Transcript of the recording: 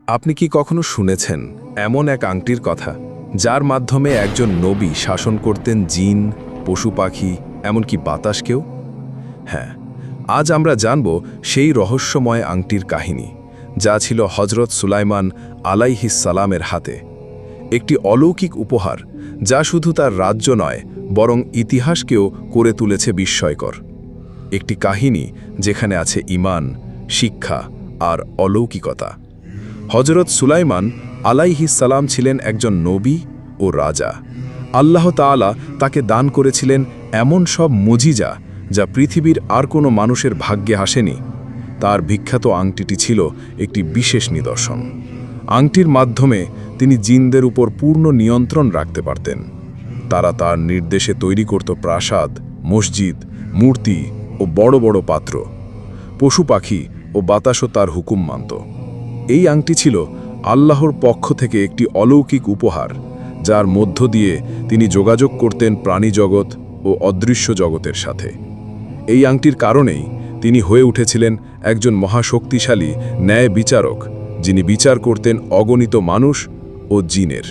আপনি কি কখনো শুনেছেন এমন এক আংটির কথা যার মাধ্যমে একজন নবী শাসন করতেন জিন, পশু পাখি, এমনকি বাতাসকেও? হ্যাঁ, আজ আমরা জানব সেই রহস্যময় আংটির কাহিনী, যা ছিল হজরত সুলাইমান আলাইহিস সালামের হাতে। একটি অলৌকিক উপহার যা শুধু তার রাজ্য নয়, বরং ইতিহাসকেও করে তুলেছে বিস্ময়কর। একটি কাহিনী যেখানে আছে ঈমান, শিক্ষা আর অলৌকিকতা। হজরত সুলাইমান আলাইহিস সালাম ছিলেন একজন নবী ও রাজা। আল্লাহ তাআলা তাকে দান করেছিলেন এমন সব মুজিজা যা পৃথিবীর আর কোনো মানুষের ভাগ্যে আসেনি। তার বিখ্যাত আংটিটি ছিল একটি বিশেষ নিদর্শন। আংটির মাধ্যমে তিনি জিনদের উপর পূর্ণ নিয়ন্ত্রণ রাখতে পারতেন। তারা তার নির্দেশে তৈরি করত প্রাসাদ, মসজিদ, মূর্তি ও বড় বড় পাত্র। পশু পাখি ও বাতাসও তার হুকুম মানত। এই আংটি ছিল আল্লাহর পক্ষ থেকে একটি অলৌকিক উপহার, যার মধ্য দিয়ে তিনি যোগাযোগ করতেন প্রাণীজগৎ ও অদৃশ্য জগতের সাথে। এই আংটির কারণেই তিনি হয়ে উঠেছিলেন একজন মহাশক্তিশালী ন্যায় বিচারক, যিনি বিচার করতেন অগণিত মানুষ ও জিনের।